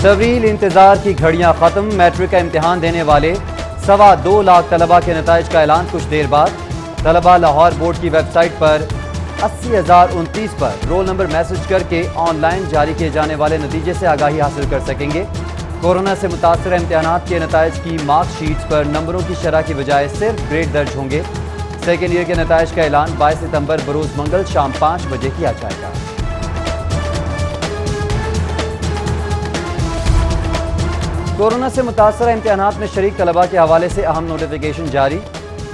طویل انتظار کی گھڑیاں ختم، میٹرک کا امتحان دینے والے 2.25 لاکھ طلبہ کے نتائج کا اعلان کچھ دیر بعد۔ طلبہ لاہور بورڈ کی ویب سائٹ پر 80,029 پر رول نمبر میسج کر کے آن لائن جاری کیے جانے والے نتیجے سے آگاہی حاصل کر سکیں گے۔ کورونا سے متاثرہ امتحانات کے نتائج کی مارک شیٹس پر نمبروں کی شرح کی بجائے صرف گریڈ درج ہوں گے۔ سیکنڈ ایئر کے نتائج کا اعلان 22 ستمبر بروز منگل شام 5 بجے کیا جائے گا۔ کورونا سے متاثرہ امتحانات میں شریک طلبہ کے حوالے سے اہم نوٹیفیکیشن جاری۔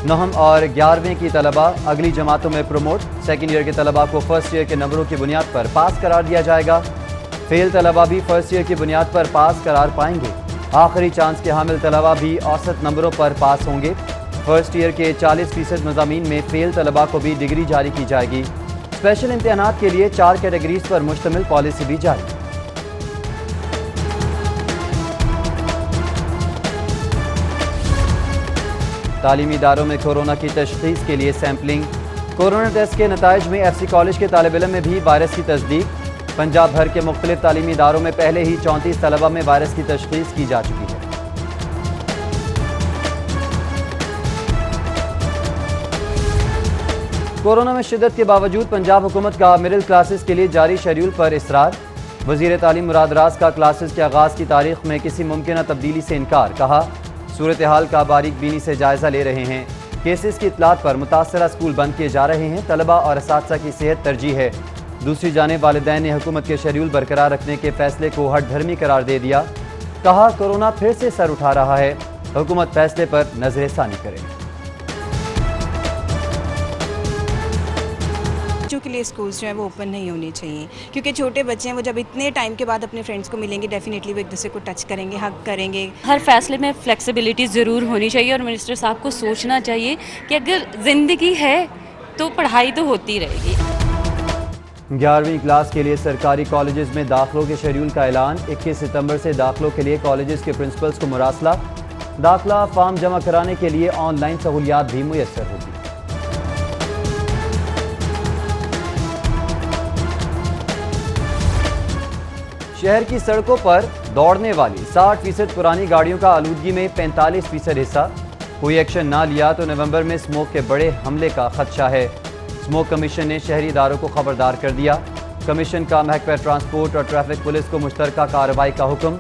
9 اور 11ویں کی طلبہ اگلی جماعتوں میں پروموٹ۔ سیکنڈ ایئر کے طلبہ کو فرسٹ ایئر کے نمبروں کی بنیاد پر پاس قرار دیا جائے گا۔ فیل طلبہ بھی فرسٹ ایئر کی بنیاد پر پاس قرار پائیں گے۔ آخری چانس کے حامل طلبہ بھی اوسط نمبروں پر پاس ہوں گے۔ فرسٹ ایئر کے 40% مضامین میں فیل طلبہ کو بھی ڈگری جاری کی جائے گی۔ اسپیشل امتحانات کے لیے 4 کیٹیگریز پر مشتمل پالیسی بھی جاری۔ تعلیمی اداروں میں کورونا کی تشخیص کے لیے سیمپلنگ۔ کورونا ٹیسٹ کے نتائج میں ایف سی کالج کے طالب علم میں بھی وائرس کی تصدیق۔ پنجاب بھر کے مختلف تعلیمی اداروں میں پہلے ہی 34 طلبہ میں وائرس کی تشخیص کی جا چکی ہے۔ کورونا میں شدت کے باوجود پنجاب حکومت کا مڈل کلاسز کے لیے جاری شیڈول پر اصرار۔ وزیر تعلیم مراد راز کا کلاسز کے آغاز کی تاریخ میں کسی ممکنہ تبدیلی سے انکار۔ کہا صورتحال کا باریک بینی سے جائزہ لے رہے ہیں۔ کیسز کی اطلاعات پر متاثرہ اسکول بند کیے جا رہے ہیں۔ طلبہ اور اساتذہ کی صحت ترجیح ہے۔ دوسری جانب والدین نے حکومت کے شیڈول برقرار رکھنے کے فیصلے کو ہٹ دھرمی قرار دے دیا۔ کہا کورونا پھر سے سر اٹھا رہا ہے، حکومت فیصلے پر نظر ثانی کرے۔ بچوں کے لیے اسکولس جو ہیں وہ اوپن نہیں ہونے چاہیے، کیونکہ چھوٹے بچے ہیں، وہ جب اتنے ٹائم کے بعد اپنے فرینڈس کو ملیں گے ڈیفینیٹلی وہ ایک دوسرے کو ٹچ کریں گے، حگ کریں گے۔ ہر فیصلے میں فلیکسیبلٹی ضرور ہونی چاہیے اور منسٹر صاحب کو سوچنا چاہیے کہ اگر زندگی ہے تو پڑھائی تو ہوتی رہے گی۔ 11ویں کلاس کے لیے سرکاری کالجز میں داخلوں کے شیڈول کا اعلان۔ 21 ستمبر سے داخلوں کے لیے کالجز کے پرنسپلز کو مراسلہ۔ داخلہ فارم جمع کرانے کے لیے آن لائن سہولیات بھی میسر ہوگی۔ شہر کی سڑکوں پر دوڑنے والی 60% پرانی گاڑیوں کا آلودگی میں 45% حصہ۔ کوئی ایکشن نہ لیا تو نومبر میں اسموک کے بڑے حملے کا خدشہ ہے۔ اسموک کمیشن نے شہری اداروں کو خبردار کر دیا۔ کمیشن کا محکمہ ٹرانسپورٹ اور ٹریفک پولیس کو مشترکہ کارروائی کا حکم۔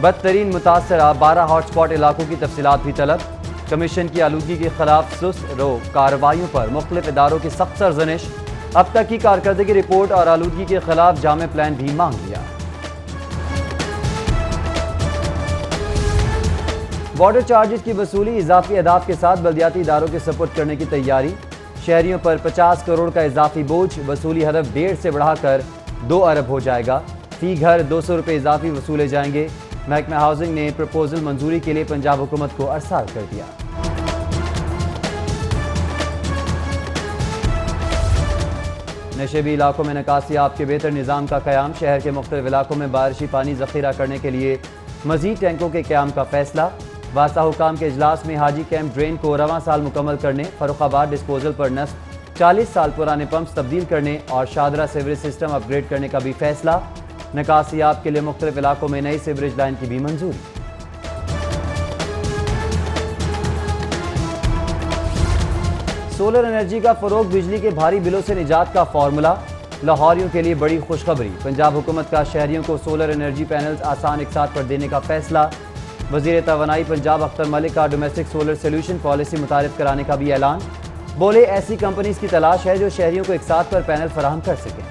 بدترین متاثرہ 12 ہاٹ سپاٹ علاقوں کی تفصیلات بھی طلب۔ کمیشن کی آلودگی کے خلاف سست رو کارروائیوں پر مختلف اداروں کی سخت سرزنش۔ اب تک کی کارکردگی رپورٹ اور آلودگی کے خلاف جامع پلان بھی مانگ لیا۔ واٹر چارجز کی وصولی اضافی اہداف کے ساتھ بلدیاتی اداروں کے سپرد کرنے کی تیاری۔ شہریوں پر 50 کروڑ کا اضافی بوجھ، وصولی ہدف 1.5 سے بڑھا کر 2 ارب ہو جائے گا۔ فی گھر 200 روپے اضافی وصولے جائیں گے۔ محکمہ ہاؤسنگ نے پروپوزل منظوری کے لیے پنجاب حکومت کو ارسال کر دیا۔ نشیبی علاقوں میں نکاسیاب کے بہتر نظام کا قیام۔ شہر کے مختلف علاقوں میں بارشی پانی ذخیرہ کرنے کے لیے مزید ٹینکوں کے قیام کا فیصلہ۔ واسطہ حکام کے اجلاس میں حاجی کیمپ ڈرین کو رواں سال مکمل کرنے، فاروق آباد ڈسپوزل پر نصب 40 سال پرانے پمپس تبدیل کرنے اور شادرہ سیوریج سسٹم اپ گریڈ کرنے کا بھی فیصلہ۔ نکاسیاب کے لیے مختلف علاقوں میں نئی سیوریج لائن کی بھی منظوری۔ سولر انرجی کا فروغ، بجلی کے بھاری بلوں سے نجات کا فارمولہ۔ لاہوریوں کے لیے بڑی خوشخبری، پنجاب حکومت کا شہریوں کو سولر انرجی پینلز آسان اقساط پر دینے کا فیصلہ۔ وزیر توانائی پنجاب اختر ملک کا ڈومیسٹک سولر سولوشن پالیسی متعارف کرانے کا بھی اعلان۔ بولے ایسی کمپنیز کی تلاش ہے جو شہریوں کو اقساط پر پینل فراہم کر سکیں۔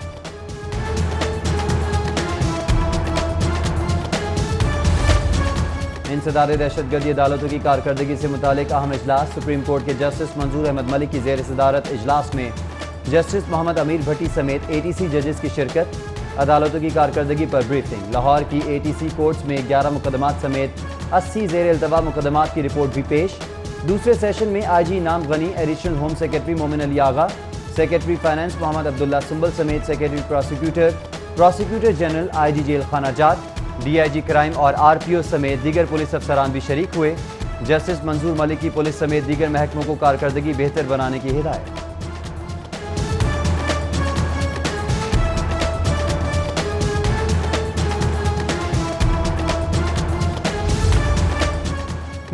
انسداد دہشت گردی عدالتوں کی کارکردگی سے متعلق اہم اجلاس۔ سپریم کورٹ کے جسٹس منظور احمد ملک کی زیر صدارت اجلاس میں جسٹس محمد امیر بھٹی سمیت ATC ججز کی شرکت۔ عدالتوں کی کارکردگی پر بریفنگ۔ لاہور کی ATC کورٹس میں 11 مقدمات سمیت 80 زیر التوا مقدمات کی رپورٹ بھی پیش۔ دوسرے سیشن میں IG نام غنی، ایڈیشنل ہوم سیکرٹری مومن علی آغا، سیکرٹری فائنانس محمد عبداللہ سنبل سمیت secretary prosecutor general IG jail خانہ جات، DIG کرائم اور RPO سمیت دیگر پولیس افسران بھی شریک ہوئے۔ جسٹس منظور ملک کی پولیس سمیت دیگر محکموں کو کارکردگی بہتر بنانے کی ہدایت۔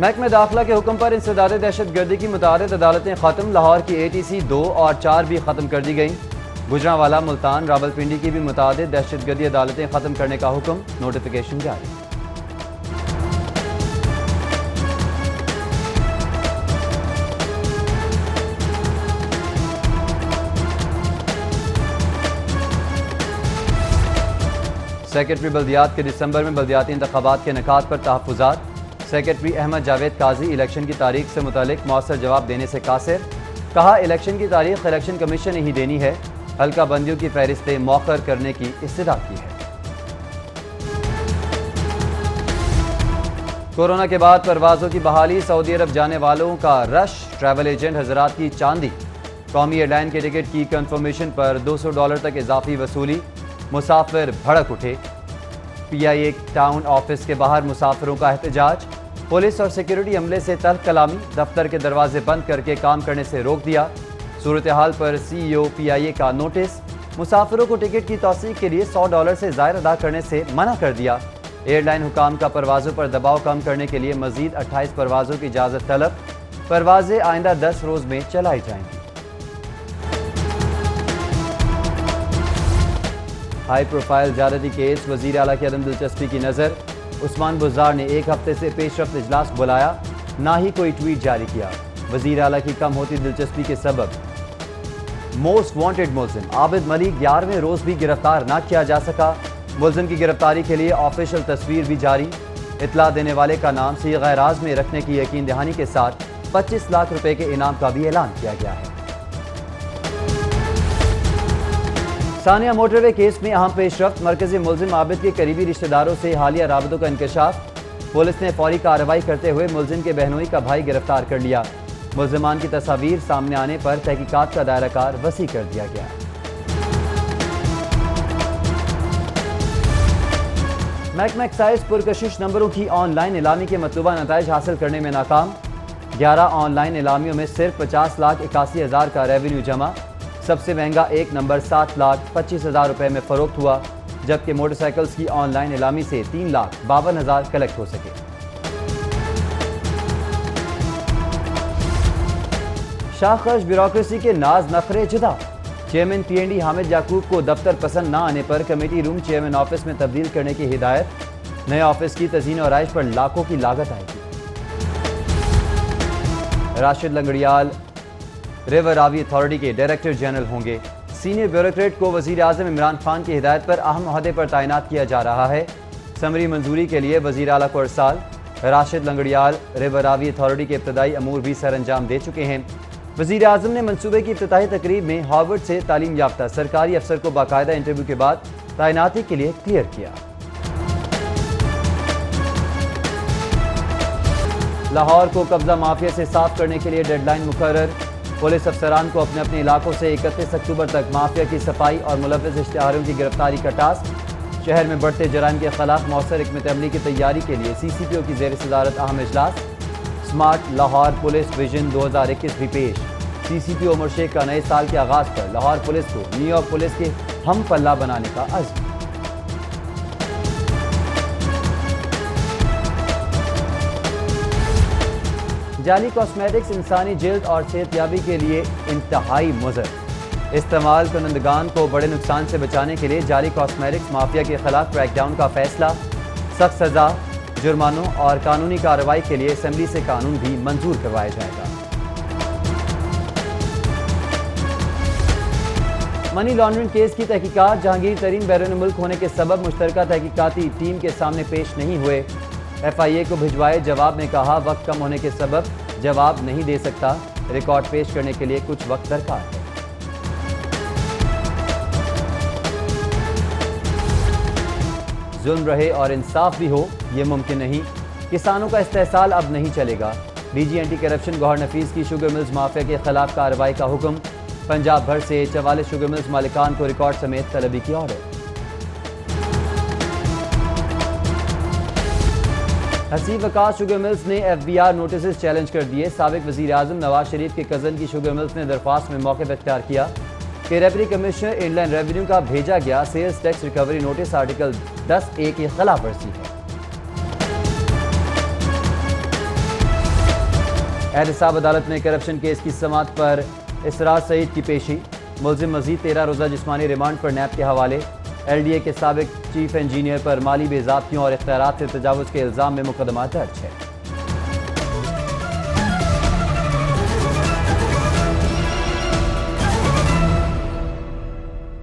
محکمہ داخلہ کے حکم پر انسداد دہشت گردی کی متعدد عدالتیں ختم، لاہور کی ATC 2 اور 4 بھی ختم کر دی گئیں۔ گجرانوالہ، ملتان، راولپنڈی کی بھی متعدد دہشت گردی عدالتیں ختم کرنے کا حکم، نوٹیفیکیشن جاری۔ سیکرٹری بلدیات کے دسمبر میں بلدیاتی انتخابات کے انعقاد پر تحفظات، سیکرٹری احمد جاوید قاضی الیکشن کی تاریخ سے متعلق مؤثر جواب دینے سے قاصر، کہا الیکشن کی تاریخ الیکشن کمیشن نے ہی دینی ہے، حلقہ بندیوں کی فہرستیں مؤخر کرنے کی استدعا کی ہے۔ کورونا کے بعد پروازوں کی بحالی، سعودی عرب جانے والوں کا رش، ٹریول ایجنٹ حضرات کی چاندی، قومی ایئر لائن کے ٹکٹ کی کنفرمیشن پر $200 تک اضافی وصولی، مسافر بھڑک اٹھے۔ PIA ٹاؤن آفس کے باہر مسافروں کا احتجاج، پولیس اور سیکیورٹی عملے سے تلخ کلامی، دفتر کے دروازے بند کر کے کام کرنے سے روک دیا۔ صورتحال پر CEO PIA کا نوٹس، مسافروں کو ٹکٹ کی توثیق کے لیے $100 سے زائد ادا کرنے سے منع کر دیا۔ ایئر لائن حکام کا پروازوں پر دباؤ کم کرنے کے لیے مزید 28 پروازوں کی اجازت طلب، پروازیں آئندہ 10 روز میں چلائی جائیں گی۔ ہائی پروفائل زیادتی کیس، وزیر اعلیٰ کی عدم دلچسپی کی نظر، عثمان بزدار نے ایک ہفتے سے پیش رفت اجلاس بلایا، نہ ہی کوئی ٹویٹ جاری کیا۔ وزیر اعلیٰ کی کم ہوتی دلچسپی کے سبب موسٹ وانٹڈ ملزم عابد ملک 11ویں روز بھی گرفتار نہ کیا جا سکا۔ ملزم کی گرفتاری کے لیے آفیشل تصویر بھی جاری، اطلاع دینے والے کا نام صیغہ راز میں رکھنے کی یقین دہانی کے ساتھ 25 لاکھ روپے کے انعام کا بھی اعلان کیا گیا ہے۔ ثانیہ موٹر وے کیس میں اہم پیش رفت، مرکزی ملزم عابد کے قریبی رشتہ داروں سے حالیہ رابطوں کا انکشاف، پولیس نے فوری کارروائی کرتے ہوئے ملزم کے بہنوئی کا بھائی گرفتار کر لیا۔ ملزمان کی تصاویر سامنے آنے پر تحقیقات کا دائرہ کار وسیع کر دیا گیا۔ محکمہ ایکسائز پرکشش نمبروں کی آن لائن نیلامی کے مطلوبہ نتائج حاصل کرنے میں ناکام، 11 آن لائن نیلامیوں میں صرف 50,81,000 کا ریونیو جمع، سب سے مہنگا ایک نمبر 7,25,000 روپے میں فروخت ہوا، جبکہ موٹر سائیکلز کی آن لائن نیلامی سے 3,52,000 کلیکٹ ہو سکے۔ شاہ خرچ بیوروکریسی کے ناز نخرے جدا، چیئرمین PND حامد یعقوب کو دفتر پسند نہ آنے پر کمیٹی روم چیئرمین آفس میں تبدیل کرنے کی ہدایت، نئے آفس کی تزئین و آرائش پر لاکھوں کی لاگت آئے گی۔ راشد لنگڑیال ریور راوی اتھارٹی کے ڈائریکٹر جنرل ہوں گے، سینئر بیوروکریٹ کو وزیر اعظم عمران خان کی ہدایت پر اہم عہدے پر تعینات کیا جا رہا ہے، سمری منظوری کے لیے وزیر اعلیٰ کو ارسال۔ راشد لنگڑیال ریور راوی اتھارٹی کے ابتدائی امور بھی سر انجام دے چکے ہیں۔ وزیر اعظم نے منصوبے کی افتتاحی تقریب میں ہارورڈ سے تعلیم یافتہ سرکاری افسر کو باقاعدہ انٹرویو کے بعد تعیناتی کے لیے کلیئر کیا۔ لاہور کو قبضہ مافیا سے صاف کرنے کے لیے ڈیڈ لائن مقرر، پولیس افسران کو اپنے اپنے علاقوں سے 31 اکتوبر تک مافیا کی صفائی اور ملوث اشتہاروں کی گرفتاری کا ٹاسک۔ شہر میں بڑھتے جرائم کے خلاف مؤثر حکمت عملی کی تیاری کے لیے CCPO کی زیر صدارت اہم اجلاس، سمارٹ لاہور پولیس ویژن 2021 بھی پیش۔ CCPO عمر شیخ کا نئے سال کے آغاز پر لاہور پولیس کو نیو یارک پولیس کے ہم پلہ بنانے کا عزم۔ جعلی کاسمیٹکس انسانی جلد اور صحت یابی کے لیے انتہائی مضر، استعمال کنندگان کو بڑے نقصان سے بچانے کے لیے جعلی کاسمیٹکس مافیا کے خلاف کریک ڈاؤن کا فیصلہ، سخت سزا، جرمانوں اور قانونی کارروائی کے لیے اسمبلی سے قانون بھی منظور کروایا جائے گا۔ منی لانڈرنگ کیس کی تحقیقات، جہانگیر ترین بیرون ملک ہونے کے سبب مشترکہ تحقیقاتی ٹیم کے سامنے پیش نہیں ہوئے، FIA کو بھجوائے جواب میں کہا وقت کم ہونے کے سبب جواب نہیں دے سکتا، ریکارڈ پیش کرنے کے لیے کچھ وقت درکار ہے۔ ظلم رہے اور انصاف بھی ہو یہ ممکن نہیں، کسانوں کا استحصال اب نہیں چلے گا، DG اینٹی کرپشن گوہر نفیس کی شوگر ملز مافیا کے خلاف کارروائی کا حکم، پنجاب بھر سے 44 شوگر ملز مالکان کو ریکارڈ سمیت طلبی کی آرڈر۔ حسیب وقاص شوگر ملز نے FBR نوٹسز چیلنج کر دیے، سابق وزیر اعظم نواز شریف کے کزن کی شوگر ملز نے درخواست میں موقف اختیار کیا کہ revenue commissioner inland revenue کا بھیجا گیا sales tax recovery notice article 10A کی خلاف ورزی ہے۔ احتساب عدالت میں کرپشن کیس کی سماعت پر اسرار سعید کی پیشی، ملزم مزید 13 روزہ جسمانی ریمانڈ پر نیب کے حوالے۔ ایل ڈی اے کے سابق چیف انجینئر پر مالی بے ضابطیوں اور اختیارات سے تجاوز کے الزام میں مقدمہ درج ہے۔